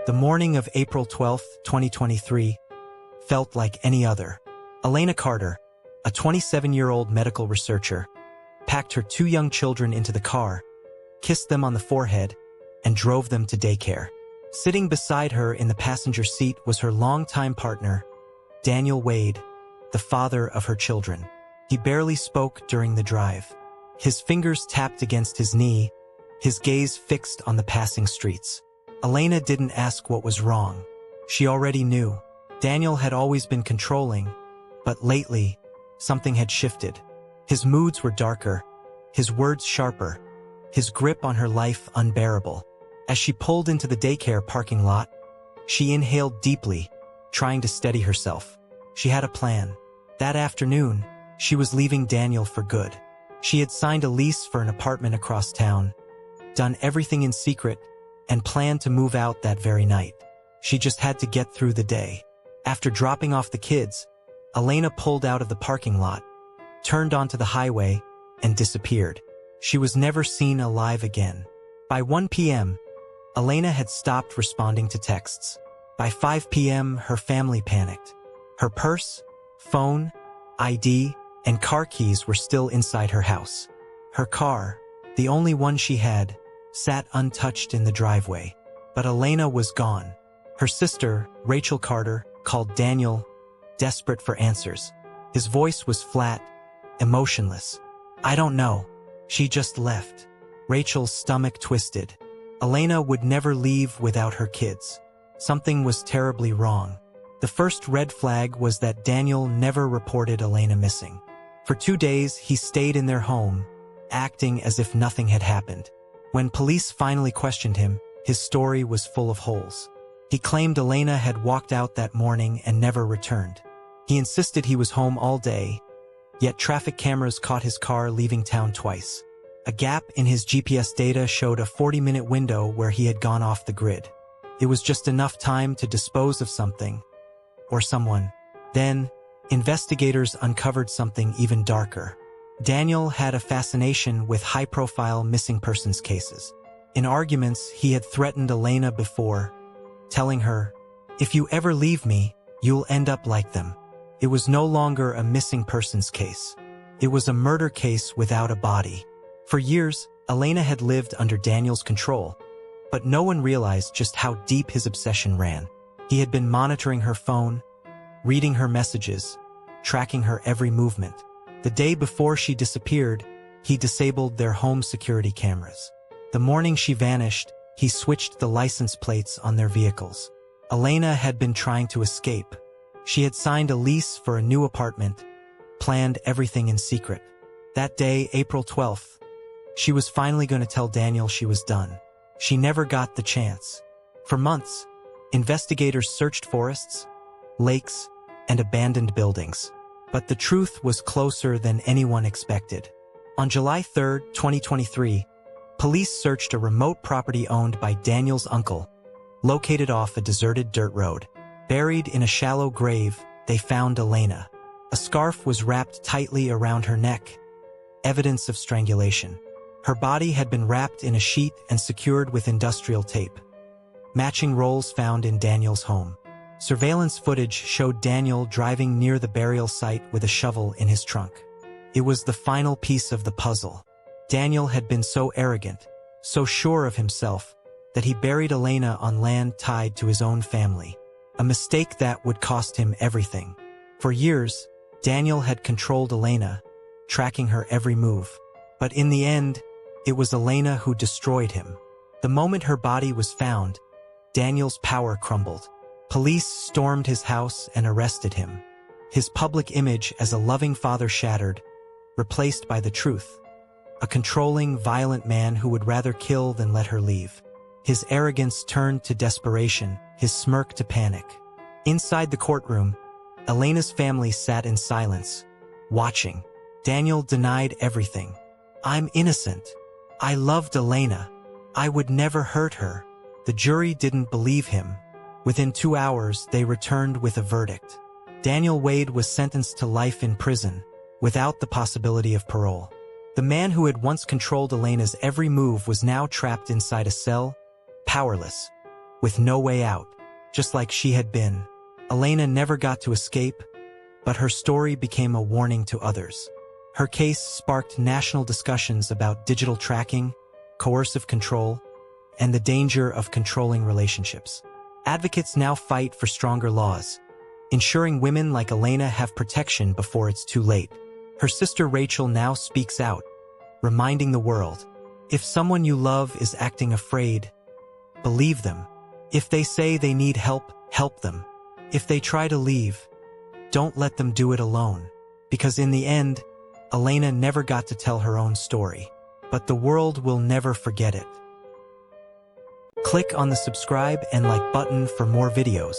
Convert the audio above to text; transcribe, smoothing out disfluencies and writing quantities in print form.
The morning of April 12, 2023, felt like any other. Elena Carter, a 27-year-old medical researcher, packed her 2 young children into the car, kissed them on the forehead, and drove them to daycare. Sitting beside her in the passenger seat was her longtime partner, Daniel Wade, the father of her children. He barely spoke during the drive. His fingers tapped against his knee, his gaze fixed on the passing streets. Elena didn't ask what was wrong. She already knew. Daniel had always been controlling, but lately, something had shifted. His moods were darker, his words sharper, his grip on her life unbearable. As she pulled into the daycare parking lot, she inhaled deeply, trying to steady herself. She had a plan. That afternoon, she was leaving Daniel for good. She had signed a lease for an apartment across town, done everything in secret, and planned to move out that very night. She just had to get through the day. After dropping off the kids, Elena pulled out of the parking lot, turned onto the highway, and disappeared. She was never seen alive again. By 1 p.m., Elena had stopped responding to texts. By 5 p.m., her family panicked. Her purse, phone, ID, and car keys were still inside her house. Her car, the only one she had, sat untouched in the driveway. But Elena was gone. Her sister, Rachel Carter, called Daniel, desperate for answers. His voice was flat, emotionless. "I don't know. She just left." Rachel's stomach twisted. Elena would never leave without her kids. Something was terribly wrong. The first red flag was that Daniel never reported Elena missing. For 2 days, he stayed in their home, acting as if nothing had happened. When police finally questioned him, his story was full of holes. He claimed Elena had walked out that morning and never returned. He insisted he was home all day, yet traffic cameras caught his car leaving town twice. A gap in his GPS data showed a 40-minute window where he had gone off the grid. It was just enough time to dispose of something, or someone. Then, investigators uncovered something even darker. Daniel had a fascination with high-profile missing persons cases. In arguments, he had threatened Elena before, telling her, "If you ever leave me, you'll end up like them." It was no longer a missing persons case. It was a murder case without a body. For years, Elena had lived under Daniel's control, but no one realized just how deep his obsession ran. He had been monitoring her phone, reading her messages, tracking her every movement. The day before she disappeared, he disabled their home security cameras. The morning she vanished, he switched the license plates on their vehicles. Elena had been trying to escape. She had signed a lease for a new apartment, planned everything in secret. That day, April 12th, she was finally going to tell Daniel she was done. She never got the chance. For months, investigators searched forests, lakes, and abandoned buildings. But the truth was closer than anyone expected. On July 3, 2023, police searched a remote property owned by Daniel's uncle, located off a deserted dirt road. Buried in a shallow grave, they found Elena. A scarf was wrapped tightly around her neck, evidence of strangulation. Her body had been wrapped in a sheet and secured with industrial tape, matching rolls found in Daniel's home. Surveillance footage showed Daniel driving near the burial site with a shovel in his trunk. It was the final piece of the puzzle. Daniel had been so arrogant, so sure of himself, that he buried Elena on land tied to his own family. A mistake that would cost him everything. For years, Daniel had controlled Elena, tracking her every move. But in the end, it was Elena who destroyed him. The moment her body was found, Daniel's power crumbled. Police stormed his house and arrested him. His public image as a loving father shattered, replaced by the truth. A controlling, violent man who would rather kill than let her leave. His arrogance turned to desperation, his smirk to panic. Inside the courtroom, Elena's family sat in silence, watching. Daniel denied everything. "I'm innocent. I loved Elena. I would never hurt her." The jury didn't believe him. Within 2 hours, they returned with a verdict. Daniel Wade was sentenced to life in prison, without the possibility of parole. The man who had once controlled Elena's every move was now trapped inside a cell, powerless. with no way out, just like she had been. Elena never got to escape, but her story became a warning to others. Her case sparked national discussions about digital tracking, coercive control, and the danger of controlling relationships. Advocates now fight for stronger laws, ensuring women like Elena have protection before it's too late. Her sister Rachel now speaks out, reminding the world, if someone you love is acting afraid, believe them. If they say they need help, help them. If they try to leave, don't let them do it alone. Because in the end, Elena never got to tell her own story. But the world will never forget it. Click on the subscribe and like button for more videos.